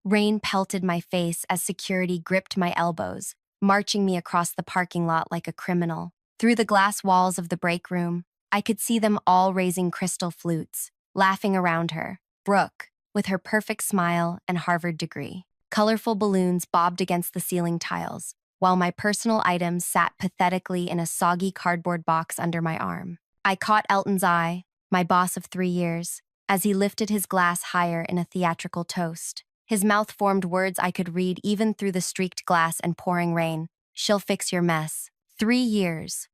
Rain pelted my face as security gripped my elbows, marching me across the parking lot like a criminal. Through the glass walls of the break room, I could see them all raising crystal flutes, laughing around her. Brooke, with her perfect smile and Harvard degree. Colorful balloons bobbed against the ceiling tiles, while my personal items sat pathetically in a soggy cardboard box under my arm. I caught Elton's eye, my boss of 3 years, as he lifted his glass higher in a theatrical toast. His mouth formed words I could read even through the streaked glass and pouring rain. She'll fix your mess. 3 years.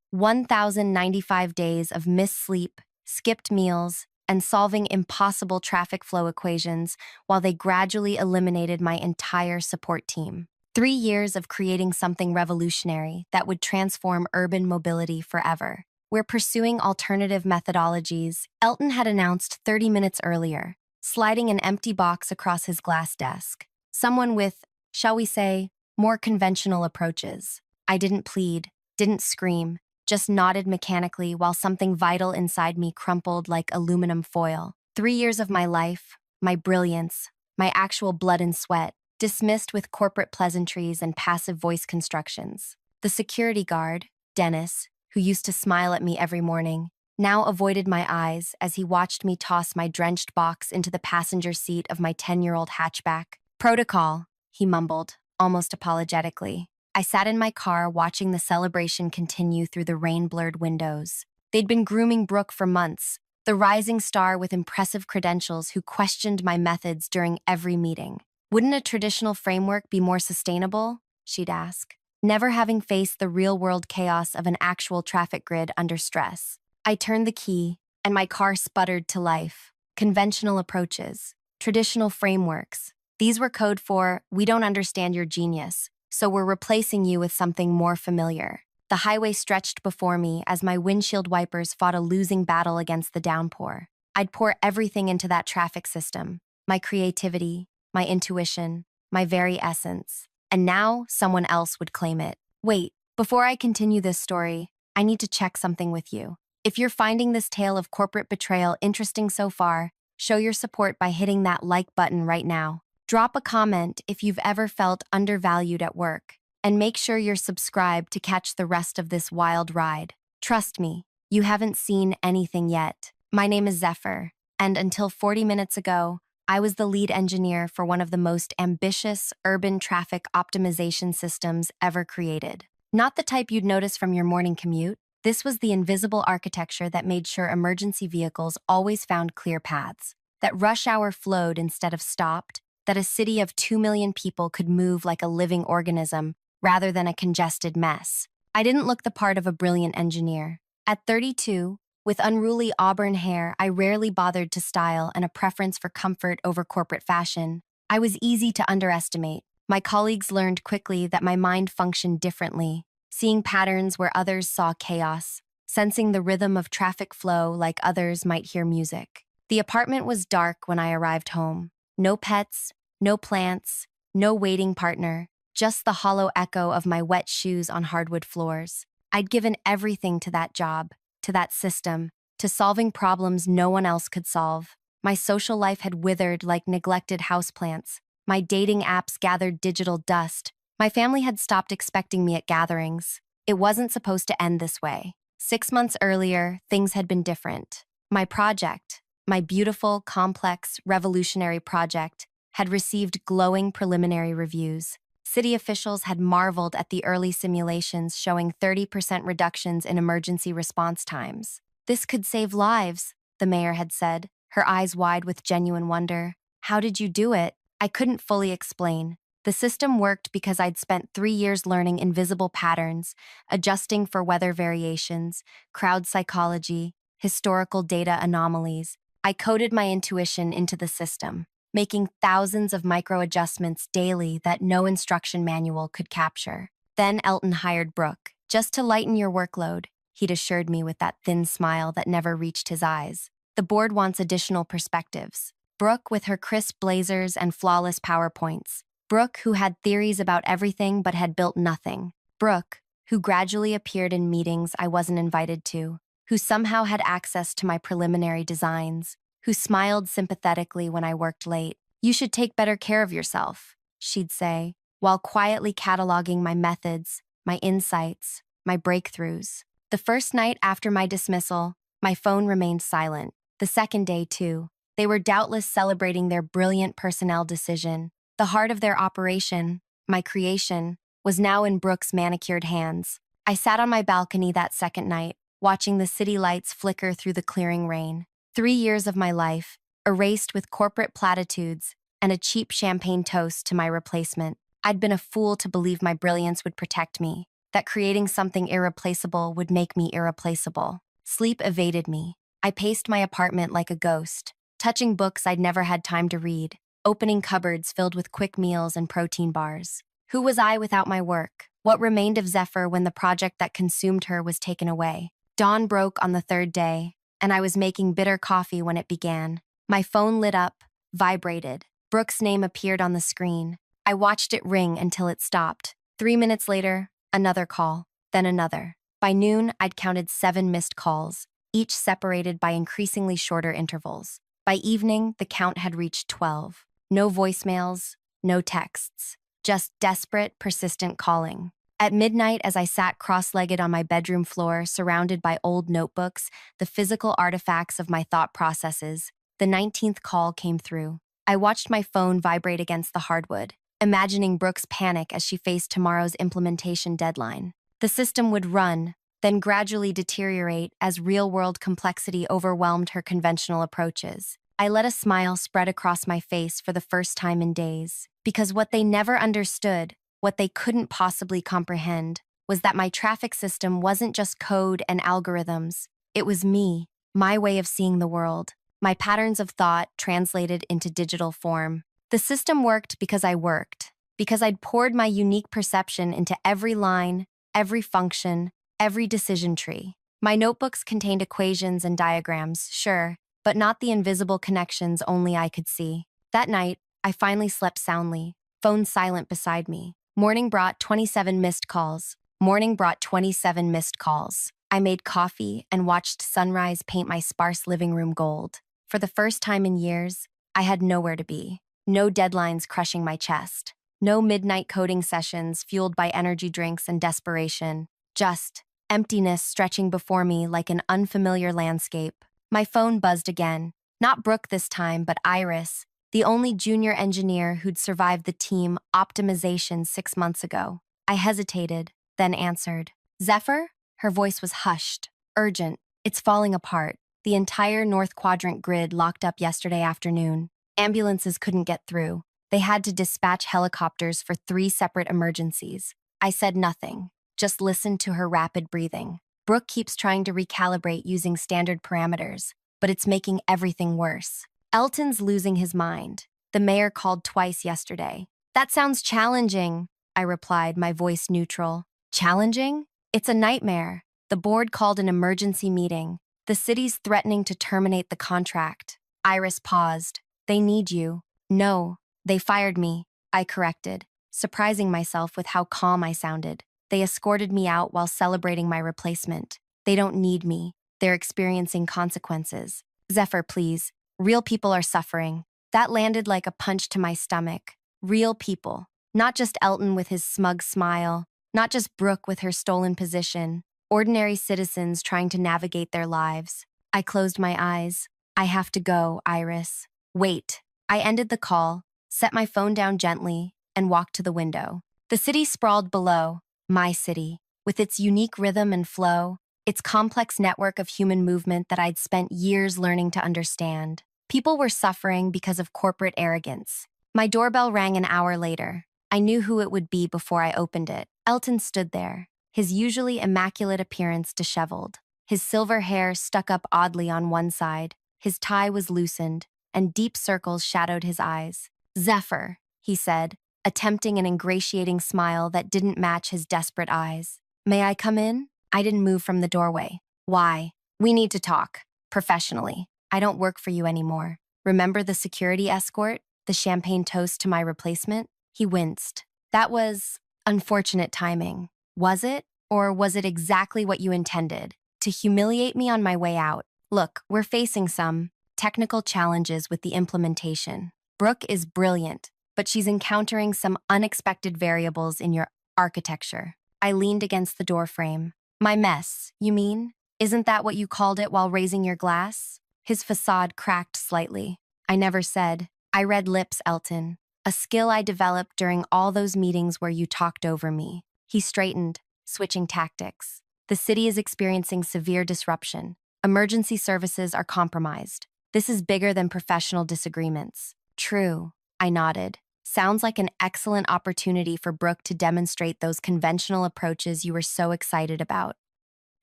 1,095 days of missed sleep, skipped meals, and solving impossible traffic flow equations while they gradually eliminated my entire support team. 3 years of creating something revolutionary that would transform urban mobility forever. We're pursuing alternative methodologies, Elton had announced 30 minutes earlier, sliding an empty box across his glass desk. Someone with, shall we say, more conventional approaches. I didn't plead, didn't scream, just nodded mechanically while something vital inside me crumpled like aluminum foil. 3 years of my life, my brilliance, my actual blood and sweat, dismissed with corporate pleasantries and passive voice constructions. The security guard, Dennis, who used to smile at me every morning, now avoided my eyes as he watched me toss my drenched box into the passenger seat of my 10-year-old hatchback. Protocol, he mumbled, almost apologetically. I sat in my car watching the celebration continue through the rain-blurred windows. They'd been grooming Brooke for months, the rising star with impressive credentials who questioned my methods during every meeting. Wouldn't a traditional framework be more sustainable? She'd ask, never having faced the real-world chaos of an actual traffic grid under stress. I turned the key, and my car sputtered to life. Conventional approaches, traditional frameworks. These were code for, we don't understand your genius, so we're replacing you with something more familiar. The highway stretched before me as my windshield wipers fought a losing battle against the downpour. I'd pour everything into that traffic system, my creativity, my intuition, my very essence. And now someone else would claim it. Wait, before I continue this story, I need to check something with you. If you're finding this tale of corporate betrayal interesting so far, show your support by hitting that like button right now. Drop a comment if you've ever felt undervalued at work, and make sure you're subscribed to catch the rest of this wild ride. Trust me, you haven't seen anything yet. My name is Zephyr, and until 40 minutes ago, I was the lead engineer for one of the most ambitious urban traffic optimization systems ever created. Not the type you'd notice from your morning commute. This was the invisible architecture that made sure emergency vehicles always found clear paths, that rush hour flowed instead of stopped, that a city of 2 million people could move like a living organism rather than a congested mess. I didn't look the part of a brilliant engineer. At 32, with unruly auburn hair I rarely bothered to style and a preference for comfort over corporate fashion, I was easy to underestimate. My colleagues learned quickly that my mind functioned differently, seeing patterns where others saw chaos, sensing the rhythm of traffic flow like others might hear music. The apartment was dark when I arrived home. No pets, no plants, no waiting partner, just the hollow echo of my wet shoes on hardwood floors. I'd given everything to that job, to that system, to solving problems no one else could solve. My social life had withered like neglected houseplants. My dating apps gathered digital dust. My family had stopped expecting me at gatherings. It wasn't supposed to end this way. 6 months earlier, things had been different. My project, my beautiful, complex, revolutionary project, had received glowing preliminary reviews. City officials had marveled at the early simulations showing 30% reductions in emergency response times. This could save lives, the mayor had said, her eyes wide with genuine wonder. How did you do it? I couldn't fully explain. The system worked because I'd spent 3 years learning invisible patterns, adjusting for weather variations, crowd psychology, historical data anomalies. I coded my intuition into the system, making thousands of micro-adjustments daily that no instruction manual could capture. Then Elton hired Brooke. Just to lighten your workload, he'd assured me with that thin smile that never reached his eyes. The board wants additional perspectives. Brooke with her crisp blazers and flawless PowerPoints. Brooke who had theories about everything but had built nothing. Brooke who gradually appeared in meetings I wasn't invited to, who somehow had access to my preliminary designs, who smiled sympathetically when I worked late. "You should take better care of yourself," she'd say, while quietly cataloging my methods, my insights, my breakthroughs. The first night after my dismissal, my phone remained silent. The second day, too. They were doubtless celebrating their brilliant personnel decision. The heart of their operation, my creation, was now in Brooke's manicured hands. I sat on my balcony that second night, watching the city lights flicker through the clearing rain. 3 years of my life, erased with corporate platitudes and a cheap champagne toast to my replacement. I'd been a fool to believe my brilliance would protect me, that creating something irreplaceable would make me irreplaceable. Sleep evaded me. I paced my apartment like a ghost, touching books I'd never had time to read, opening cupboards filled with quick meals and protein bars. Who was I without my work? What remained of Zephyr when the project that consumed her was taken away? Dawn broke on the third day, and I was making bitter coffee when it began. My phone lit up, vibrated. Brooke's name appeared on the screen. I watched it ring until it stopped. 3 minutes later, another call, then another. By noon, I'd counted 7 missed calls, each separated by increasingly shorter intervals. By evening, the count had reached 12. No voicemails, no texts, just desperate, persistent calling. At midnight, as I sat cross-legged on my bedroom floor, surrounded by old notebooks, the physical artifacts of my thought processes, the 19th call came through. I watched my phone vibrate against the hardwood, imagining Brooke's panic as she faced tomorrow's implementation deadline. The system would run, then gradually deteriorate as real-world complexity overwhelmed her conventional approaches. I let a smile spread across my face for the first time in days, because what they never understood, what they couldn't possibly comprehend, was that my traffic system wasn't just code and algorithms. It was me, my way of seeing the world, my patterns of thought translated into digital form. The system worked because I worked, because I'd poured my unique perception into every line, every function, every decision tree. My notebooks contained equations and diagrams, sure, but not the invisible connections only I could see. That night, I finally slept soundly, phone silent beside me. Morning brought 27 missed calls. Morning brought 27 missed calls. I made coffee and watched sunrise paint my sparse living room gold. For the first time in years, I had nowhere to be. No deadlines crushing my chest. No midnight coding sessions fueled by energy drinks and desperation. Just emptiness stretching before me like an unfamiliar landscape. My phone buzzed again. Not Brooke this time, but Iris, the only junior engineer who'd survived the team optimization 6 months ago. I hesitated, then answered. "Zephyr?" Her voice was hushed, urgent. "It's falling apart. The entire North Quadrant grid locked up yesterday afternoon. Ambulances couldn't get through. They had to dispatch helicopters for 3 separate emergencies." I said nothing, just listened to her rapid breathing. Brooke keeps trying to recalibrate using standard parameters, but it's making everything worse. Elton's losing his mind. The mayor called twice yesterday. "That sounds challenging," I replied, my voice neutral. "Challenging? It's a nightmare." The board called an emergency meeting. "The city's threatening to terminate the contract." Iris paused. "They need you." "No, they fired me," I corrected, surprising myself with how calm I sounded. "They escorted me out while celebrating my replacement. They don't need me. They're experiencing consequences." "Zephyr, please. Real people are suffering." That landed like a punch to my stomach. Real people. Not just Elton with his smug smile, not just Brooke with her stolen position. Ordinary citizens trying to navigate their lives. I closed my eyes. "I have to go, Iris." "Wait." I ended the call, set my phone down gently, and walked to the window. The city sprawled below, my city, with its unique rhythm and flow, its complex network of human movement that I'd spent years learning to understand. People were suffering because of corporate arrogance. My doorbell rang an hour later. I knew who it would be before I opened it. Elton stood there, his usually immaculate appearance disheveled. His silver hair stuck up oddly on one side, his tie was loosened, and deep circles shadowed his eyes. "Zephyr," he said, attempting an ingratiating smile that didn't match his desperate eyes. "May I come in?" I didn't move from the doorway. "Why?" "We need to talk. Professionally. I don't work for you anymore. Remember the security escort? The champagne toast to my replacement?" He winced. "That was unfortunate timing. Was it? Or was it exactly what you intended? To humiliate me on my way out? Look, we're facing some technical challenges with the implementation. Brooke is brilliant, but she's encountering some unexpected variables in your architecture. I leaned against the doorframe. My mess, you mean? Isn't that what you called it while raising your glass? His facade cracked slightly. I never said. I read lips, Elton. A skill I developed during all those meetings where you talked over me. He straightened, switching tactics. The city is experiencing severe disruption. Emergency services are compromised. This is bigger than professional disagreements. True, I nodded. Sounds like an excellent opportunity for Brooke to demonstrate those conventional approaches you were so excited about.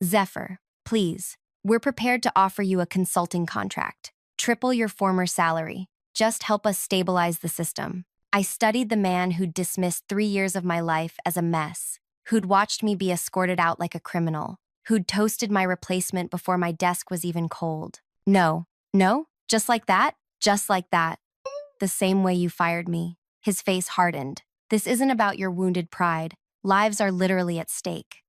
Zephyr, please, we're prepared to offer you a consulting contract. Triple your former salary. Just help us stabilize the system. I studied the man who'd dismissed 3 years of my life as a mess, who'd watched me be escorted out like a criminal, who'd toasted my replacement before my desk was even cold. No, just like that? Just like that. The same way you fired me. His face hardened. This isn't about your wounded pride. Lives are literally at stake.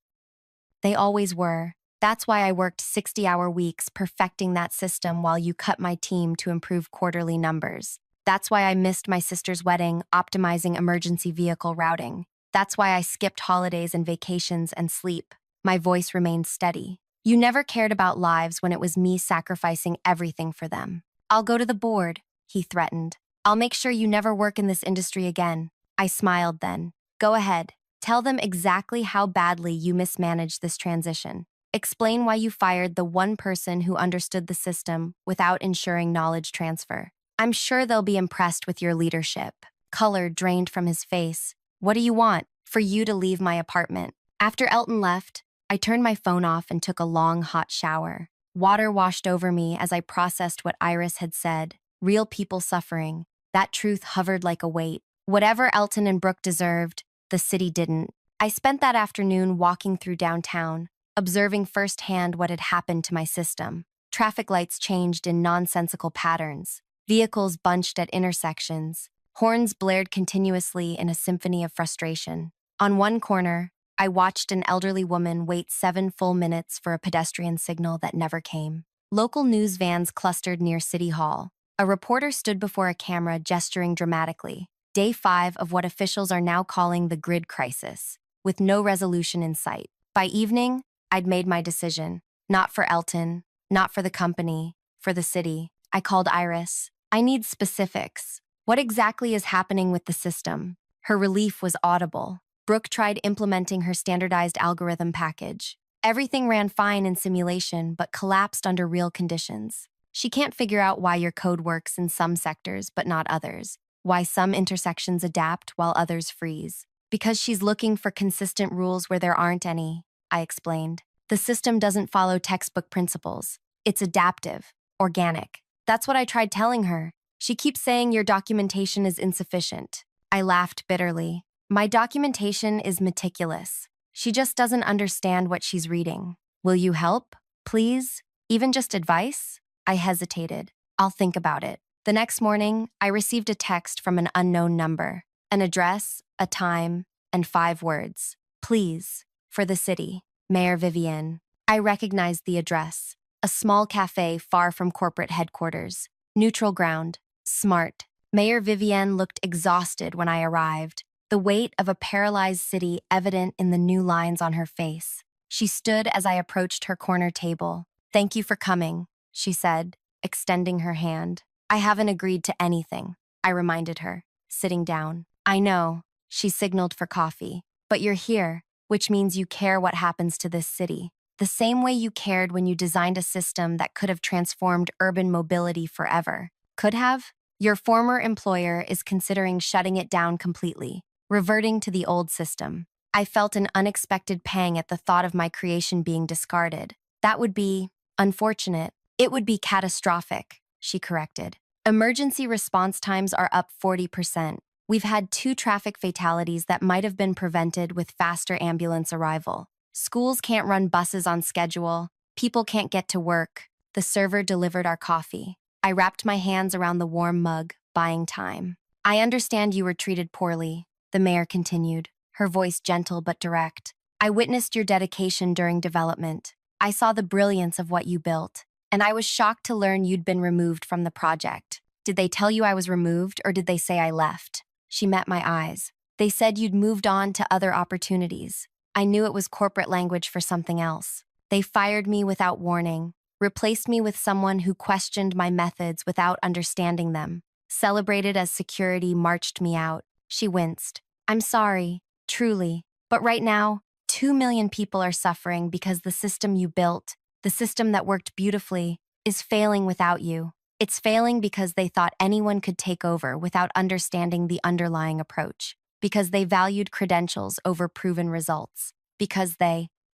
They always were. That's why I worked 60-hour weeks perfecting that system while you cut my team to improve quarterly numbers. That's why I missed my sister's wedding, optimizing emergency vehicle routing. That's why I skipped holidays and vacations and sleep. My voice remained steady. You never cared about lives when it was me sacrificing everything for them. I'll go to the board, he threatened. I'll make sure you never work in this industry again. I smiled then. Go ahead. Tell them exactly how badly you mismanaged this transition. Explain why you fired the one person who understood the system without ensuring knowledge transfer. I'm sure they'll be impressed with your leadership. Color drained from his face. What do you want? For you to leave my apartment. After Elton left, I turned my phone off and took a long, hot shower. Water washed over me as I processed what Iris had said. Real people suffering. That truth hovered like a weight. Whatever Elton and Brooke deserved, the city didn't. I spent that afternoon walking through downtown, observing firsthand what had happened to my system. Traffic lights changed in nonsensical patterns. Vehicles bunched at intersections. Horns blared continuously in a symphony of frustration. On one corner, I watched an elderly woman wait 7 full minutes for a pedestrian signal that never came. Local news vans clustered near City Hall. A reporter stood before a camera gesturing dramatically. Day 5 of what officials are now calling the grid crisis, with no resolution in sight. By evening, I'd made my decision. Not for Elton, not for the company, for the city. I called Iris. I need specifics. What exactly is happening with the system? Her relief was audible. Brooke tried implementing her standardized algorithm package. Everything ran fine in simulation, but collapsed under real conditions. She can't figure out why your code works in some sectors, but not others. Why some intersections adapt while others freeze. Because she's looking for consistent rules where there aren't any, I explained. The system doesn't follow textbook principles. It's adaptive, organic. That's what I tried telling her. She keeps saying your documentation is insufficient. I laughed bitterly. My documentation is meticulous. She just doesn't understand what she's reading. Will you help? Please? Even just advice? I hesitated. I'll think about it. The next morning, I received a text from an unknown number. An address, a time, and 5 words. Please, for the city. Mayor Vivienne. I recognized the address. A small cafe far from corporate headquarters. Neutral ground. Smart. Mayor Vivienne looked exhausted when I arrived, the weight of a paralyzed city evident in the new lines on her face. She stood as I approached her corner table. Thank you for coming, she said, extending her hand. I haven't agreed to anything, I reminded her, sitting down. I know, she signaled for coffee, but you're here, which means you care what happens to this city. The same way you cared when you designed a system that could have transformed urban mobility forever. Could have? Your former employer is considering shutting it down completely, reverting to the old system. I felt an unexpected pang at the thought of my creation being discarded. That would be unfortunate. It would be catastrophic, she corrected. Emergency response times are up 40%. We've had 2 traffic fatalities that might have been prevented with faster ambulance arrival. Schools can't run buses on schedule. People can't get to work. The server delivered our coffee. I wrapped my hands around the warm mug, buying time. I understand you were treated poorly, the mayor continued, her voice gentle but direct. I witnessed your dedication during development. I saw the brilliance of what you built, and I was shocked to learn you'd been removed from the project. Did they tell you I was removed, or did they say I left? She met my eyes. They said you'd moved on to other opportunities. I knew it was corporate language for something else. They fired me without warning, replaced me with someone who questioned my methods without understanding them, celebrated as security marched me out. She winced. I'm sorry, truly. But right now, 2 million people are suffering because the system you built, the system that worked beautifully, is failing without you. It's failing because they thought anyone could take over without understanding the underlying approach, because they valued credentials over proven results,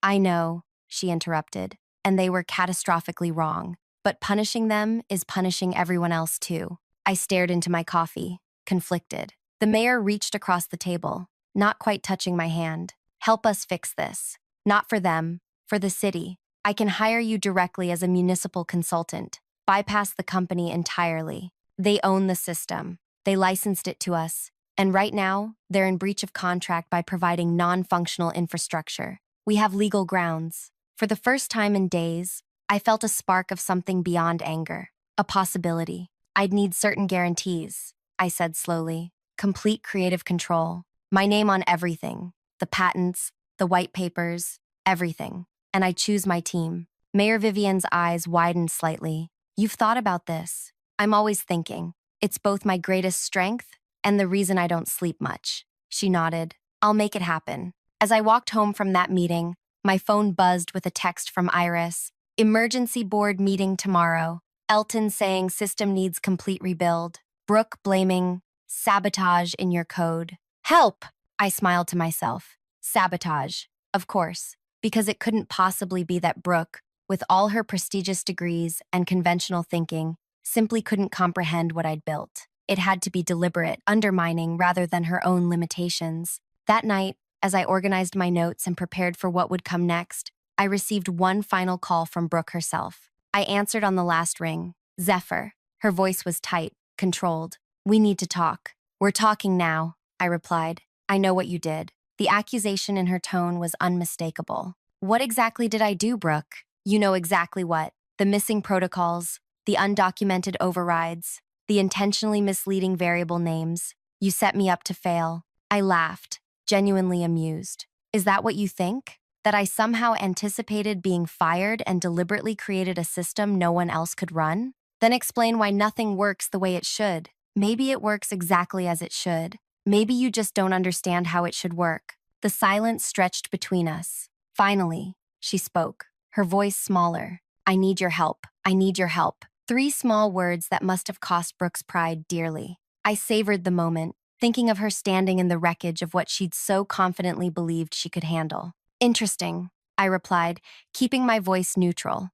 I know, she interrupted, and they were catastrophically wrong. But punishing them is punishing everyone else too. I stared into my coffee, conflicted. The mayor reached across the table, not quite touching my hand. Help us fix this. Not for them, for the city. I can hire you directly as a municipal consultant. Bypass the company entirely. They own the system. They licensed it to us. And right now, they're in breach of contract by providing non-functional infrastructure. We have legal grounds. For the first time in days, I felt a spark of something beyond anger. A possibility. I'd need certain guarantees, I said slowly. Complete creative control. My name on everything. The patents, the white papers, everything. And I choose my team. Mayor Vivian's eyes widened slightly. You've thought about this. I'm always thinking. It's both my greatest strength and the reason I don't sleep much. She nodded. I'll make it happen. As I walked home from that meeting, my phone buzzed with a text from Iris. Emergency board meeting tomorrow. Elton saying system needs complete rebuild. Brooke blaming sabotage in your code. Help! I smiled to myself. Sabotage. Of course. Because it couldn't possibly be that Brooke, with all her prestigious degrees and conventional thinking, simply couldn't comprehend what I'd built. It had to be deliberate, undermining rather than her own limitations. That night, as I organized my notes and prepared for what would come next, I received one final call from Brooke herself. I answered on the last ring. Zephyr. Her voice was tight, controlled. We need to talk. We're talking now, I replied. I know what you did. The accusation in her tone was unmistakable. What exactly did I do, Brooke? You know exactly what. The missing protocols, the undocumented overrides, the intentionally misleading variable names. You set me up to fail. I laughed, genuinely amused. Is that what you think? That I somehow anticipated being fired and deliberately created a system no one else could run? Then explain why nothing works the way it should. Maybe it works exactly as it should. Maybe you just don't understand how it should work. The silence stretched between us. Finally, she spoke, her voice smaller. I need your help. I need your help. 3 small words that must have cost Brooke's pride dearly. I savored the moment, thinking of her standing in the wreckage of what she'd so confidently believed she could handle. Interesting, I replied, keeping my voice neutral.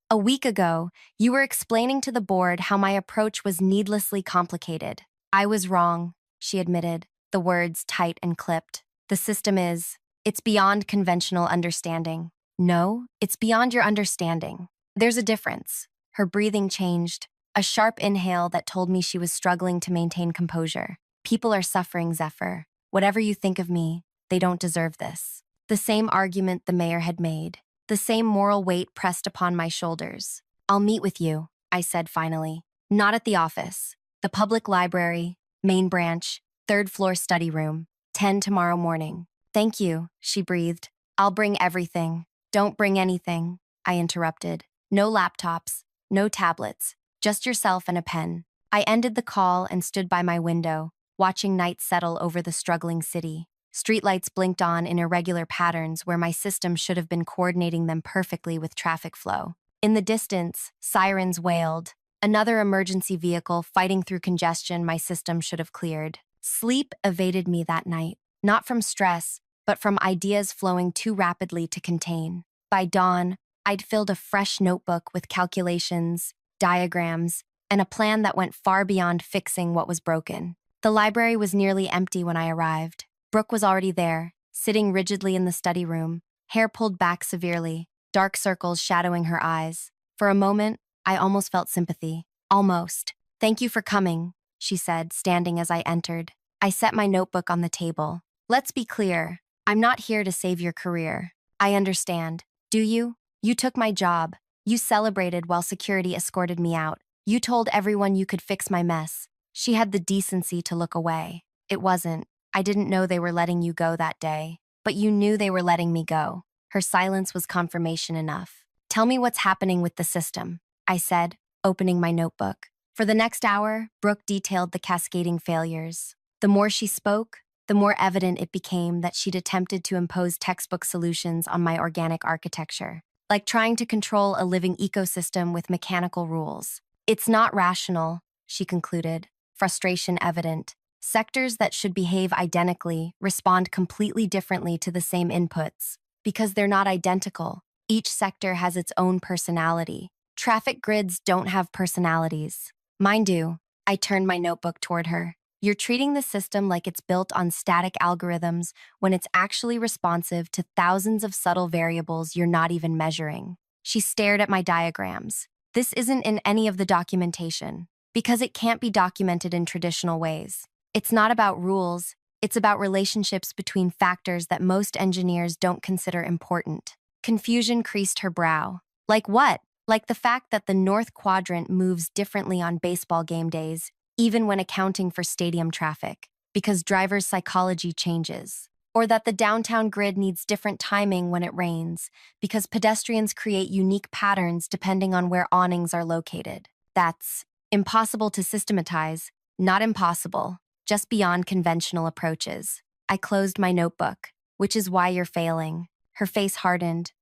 A week ago, you were explaining to the board how my approach was needlessly complicated. I was wrong, she admitted, the words tight and clipped. The system it's beyond conventional understanding. No, it's beyond your understanding. There's a difference. Her breathing changed, a sharp inhale that told me she was struggling to maintain composure. People are suffering, Zephyr. Whatever you think of me, they don't deserve this. The same argument the mayor had made, the same moral weight pressed upon my shoulders. I'll meet with you, I said finally. Not at the office. The public library, main branch, 3rd floor study room, 10 tomorrow morning. Thank you, she breathed. I'll bring everything. Don't bring anything, I interrupted. No laptops, no tablets, just yourself and a pen. I ended the call and stood by my window, watching night settle over the struggling city. Streetlights blinked on in irregular patterns where my system should have been coordinating them perfectly with traffic flow. In the distance, sirens wailed. Another emergency vehicle fighting through congestion my system should have cleared. Sleep evaded me that night, not from stress, but from ideas flowing too rapidly to contain. By dawn, I'd filled a fresh notebook with calculations, diagrams, and a plan that went far beyond fixing what was broken. The library was nearly empty when I arrived. Brooke was already there, sitting rigidly in the study room, hair pulled back severely, dark circles shadowing her eyes. For a moment, I almost felt sympathy. Almost. Thank you for coming, she said, standing as I entered. I set my notebook on the table. Let's be clear. I'm not here to save your career. I understand. Do you? You took my job. You celebrated while security escorted me out. You told everyone you could fix my mess. She had the decency to look away. It wasn't. I didn't know they were letting you go that day. But you knew they were letting me go. Her silence was confirmation enough. Tell me what's happening with the system, I said, opening my notebook. For the next hour, Brooke detailed the cascading failures. The more she spoke, the more evident it became that she'd attempted to impose textbook solutions on my organic architecture, like trying to control a living ecosystem with mechanical rules. It's not rational, she concluded, frustration evident. Sectors that should behave identically respond completely differently to the same inputs. Because they're not identical, each sector has its own personality. Traffic grids don't have personalities. Mine do. I turned my notebook toward her. You're treating the system like it's built on static algorithms when it's actually responsive to thousands of subtle variables you're not even measuring. She stared at my diagrams. This isn't in any of the documentation, because it can't be documented in traditional ways. It's not about rules, it's about relationships between factors that most engineers don't consider important. Confusion creased her brow. Like what? Like the fact that the North Quadrant moves differently on baseball game days, even when accounting for stadium traffic, because drivers' psychology changes. Or that the downtown grid needs different timing when it rains, because pedestrians create unique patterns depending on where awnings are located. That's impossible to systematize, not impossible, just beyond conventional approaches. I closed my notebook, which is why you're failing. Her face hardened.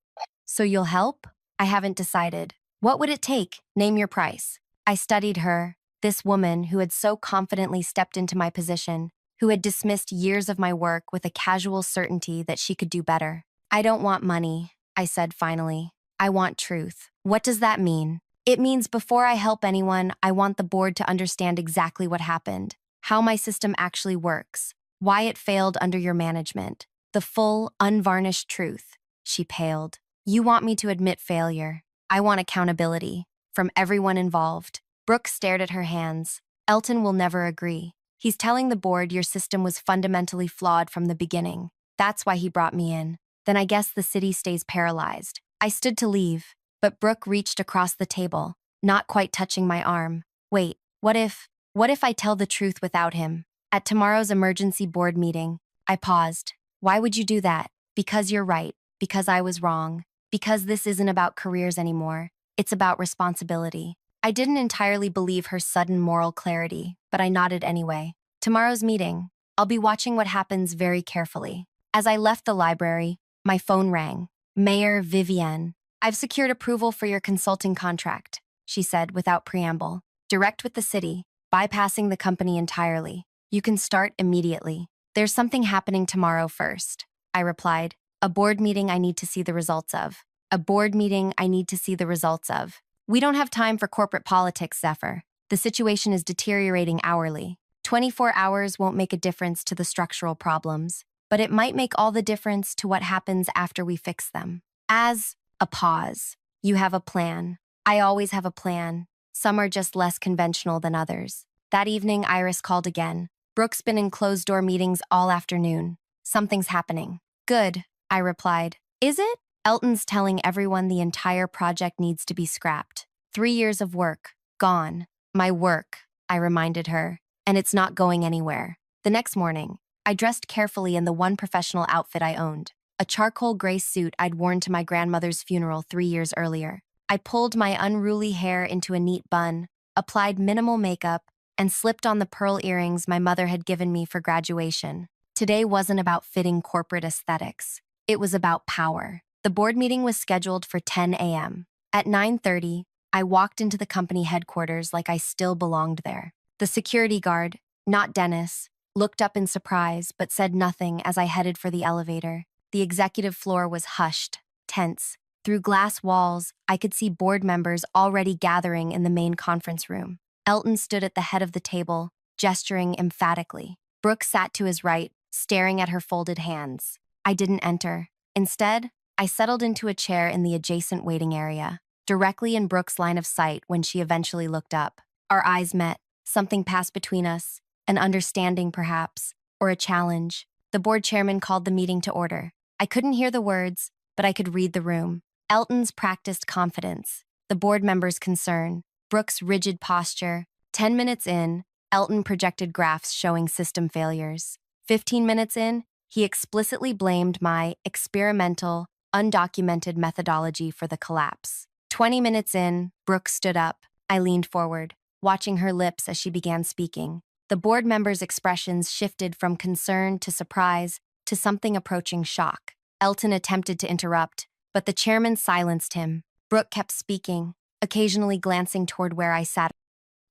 So you'll help? I haven't decided. What would it take? Name your price. I studied her, this woman who had so confidently stepped into my position, who had dismissed years of my work with a casual certainty that she could do better. I don't want money, I said finally. I want truth. What does that mean? It means before I help anyone, I want the board to understand exactly what happened, how my system actually works, why it failed under your management. The full, unvarnished truth. She paled. You want me to admit failure. I want accountability. From everyone involved. Brooke stared at her hands. Elton will never agree. He's telling the board your system was fundamentally flawed from the beginning. That's why he brought me in. Then I guess the city stays paralyzed. I stood to leave, but Brooke reached across the table, not quite touching my arm. Wait, what if I tell the truth without him? At tomorrow's emergency board meeting, I paused. Why would you do that? Because you're right. Because I was wrong. Because this isn't about careers anymore. It's about responsibility. I didn't entirely believe her sudden moral clarity, but I nodded anyway. Tomorrow's meeting. I'll be watching what happens very carefully. As I left the library, my phone rang. Mayor Vivienne. I've secured approval for your consulting contract, she said without preamble. Direct with the city, bypassing the company entirely. You can start immediately. There's something happening tomorrow first, I replied. A board meeting I need to see the results of. A board meeting I need to see the results of. We don't have time for corporate politics, Zephyr. The situation is deteriorating hourly. 24 hours won't make a difference to the structural problems, but it might make all the difference to what happens after we fix them. As a pause. You have a plan. I always have a plan. Some are just less conventional than others. That evening, Iris called again. Brooke's been in closed-door meetings all afternoon. Something's happening. Good, I replied. Is it? Elton's telling everyone the entire project needs to be scrapped. 3 years of work. Gone. My work, I reminded her. And it's not going anywhere. The next morning, I dressed carefully in the one professional outfit I owned. A charcoal gray suit I'd worn to my grandmother's funeral 3 years earlier. I pulled my unruly hair into a neat bun, applied minimal makeup, and slipped on the pearl earrings my mother had given me for graduation. Today wasn't about fitting corporate aesthetics. It was about power. The board meeting was scheduled for 10 a.m. At 9:30, I walked into the company headquarters like I still belonged there. The security guard, not Dennis, looked up in surprise but said nothing as I headed for the elevator. The executive floor was hushed, tense. Through glass walls, I could see board members already gathering in the main conference room. Elton stood at the head of the table, gesturing emphatically. Brooke sat to his right, staring at her folded hands. I didn't enter. Instead, I settled into a chair in the adjacent waiting area, directly in Brooke's line of sight when she eventually looked up. Our eyes met. Something passed between us, an understanding perhaps, or a challenge. The board chairman called the meeting to order. I couldn't hear the words, but I could read the room. Elton's practiced confidence, the board members' concern, Brooke's rigid posture. 10 minutes in, Elton projected graphs showing system failures. 15 minutes in, he explicitly blamed my experimental, undocumented methodology for the collapse. 20 minutes in, Brooke stood up. I leaned forward, watching her lips as she began speaking. The board members' expressions shifted from concern to surprise to something approaching shock. Elton attempted to interrupt, but the chairman silenced him. Brooke kept speaking, occasionally glancing toward where I sat.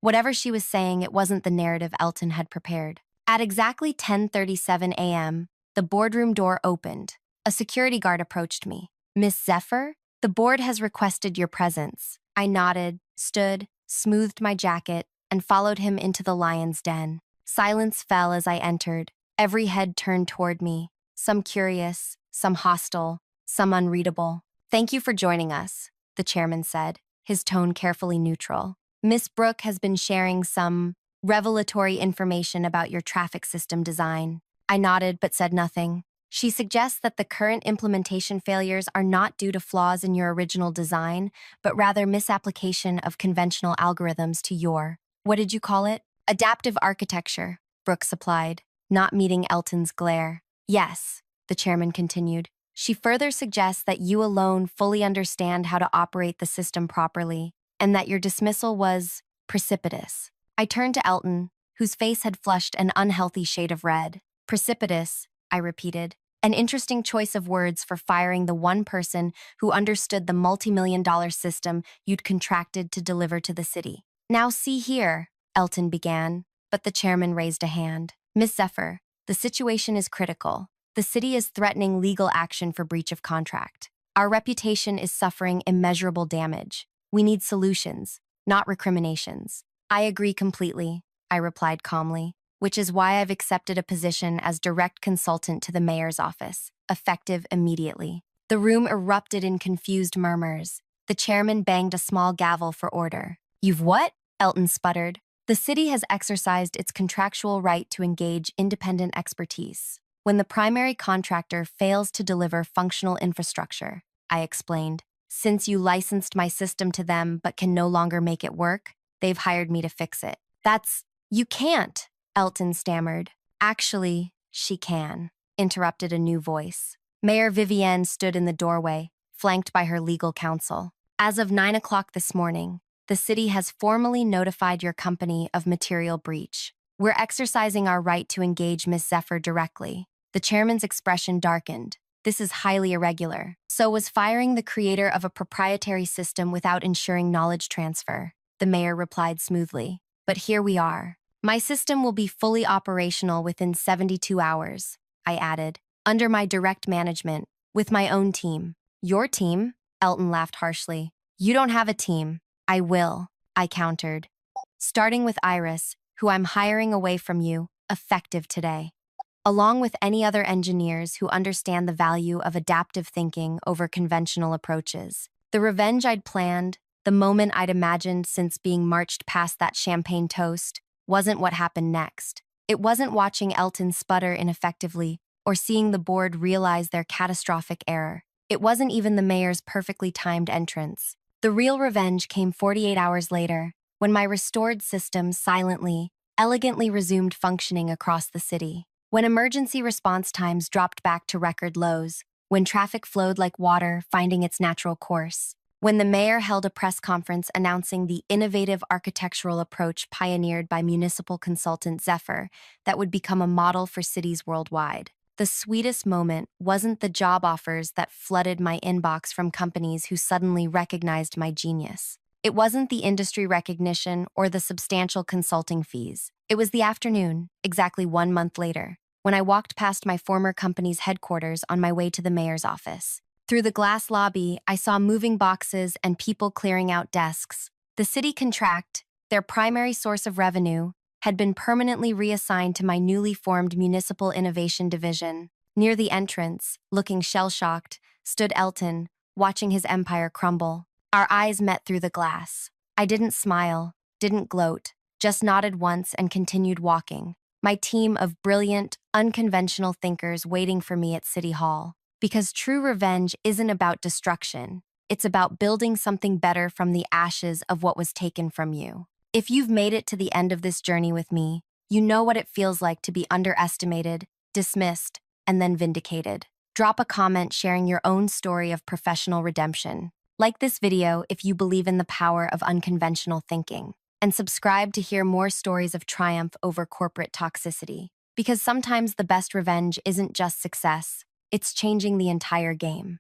Whatever she was saying, it wasn't the narrative Elton had prepared. At exactly 10:37 a.m., the boardroom door opened. A security guard approached me. "Miss Zephyr, the board has requested your presence." I nodded, stood, smoothed my jacket, and followed him into the lion's den. Silence fell as I entered. Every head turned toward me, some curious, some hostile, some unreadable. "Thank you for joining us," the chairman said, his tone carefully neutral. "Miss Brooke has been sharing some revelatory information about your traffic system design." I nodded but said nothing. "She suggests that the current implementation failures are not due to flaws in your original design, but rather misapplication of conventional algorithms to your, what did you call it? Adaptive architecture," Brooke supplied, not meeting Elton's glare. "Yes," the chairman continued. "She further suggests that you alone fully understand how to operate the system properly, and that your dismissal was precipitous." I turned to Elton, whose face had flushed an unhealthy shade of red. "Precipitous," I repeated. An interesting choice of words for firing the one person who understood the multi-million-dollar system you'd contracted to deliver to the city. "Now see here," Elton began, but the chairman raised a hand. "Miss Zephyr, the situation is critical. The city is threatening legal action for breach of contract. Our reputation is suffering immeasurable damage. We need solutions, not recriminations." "I agree completely," I replied calmly, "which is why I've accepted a position as direct consultant to the mayor's office, effective immediately." The room erupted in confused murmurs. The chairman banged a small gavel for order. "You've what?" Elton sputtered. "The city has exercised its contractual right to engage independent expertise when the primary contractor fails to deliver functional infrastructure," I explained. "Since you licensed my system to them but can no longer make it work, they've hired me to fix it." You can't," Elton stammered. "Actually, she can," interrupted a new voice. Mayor Vivienne stood in the doorway, flanked by her legal counsel. "As of 9 o'clock this morning, the city has formally notified your company of material breach. We're exercising our right to engage Miss Zephyr directly." The chairman's expression darkened. "This is highly irregular. So was firing the creator of a proprietary system without ensuring knowledge transfer," the mayor replied smoothly. "But here we are. My system will be fully operational within 72 hours, I added, "under my direct management, with my own team." "Your team?" Elton laughed harshly. "You don't have a team." "I will," I countered. "Starting with Iris, who I'm hiring away from you, effective today. Along with any other engineers who understand the value of adaptive thinking over conventional approaches. The revenge I'd planned, the moment I'd imagined since being marched past that champagne toast, wasn't what happened next. It wasn't watching Elton sputter ineffectively or seeing the board realize their catastrophic error. It wasn't even the mayor's perfectly timed entrance. The real revenge came 48 hours later, when my restored system silently, elegantly resumed functioning across the city. When emergency response times dropped back to record lows, when traffic flowed like water, finding its natural course. When the mayor held a press conference announcing the innovative architectural approach pioneered by municipal consultant Zephyr that would become a model for cities worldwide. The sweetest moment wasn't the job offers that flooded my inbox from companies who suddenly recognized my genius. It wasn't the industry recognition or the substantial consulting fees. It was the afternoon, exactly 1 month later, when I walked past my former company's headquarters on my way to the mayor's office. Through the glass lobby, I saw moving boxes and people clearing out desks. The city contract, their primary source of revenue, had been permanently reassigned to my newly formed Municipal Innovation Division. Near the entrance, looking shell-shocked, stood Elton, watching his empire crumble. Our eyes met through the glass. I didn't smile, didn't gloat, just nodded once and continued walking. My team of brilliant, unconventional thinkers waiting for me at City Hall. Because true revenge isn't about destruction. It's about building something better from the ashes of what was taken from you. If you've made it to the end of this journey with me, you know what it feels like to be underestimated, dismissed, and then vindicated. Drop a comment sharing your own story of professional redemption. Like this video if you believe in the power of unconventional thinking. And subscribe to hear more stories of triumph over corporate toxicity. Because sometimes the best revenge isn't just success, it's changing the entire game.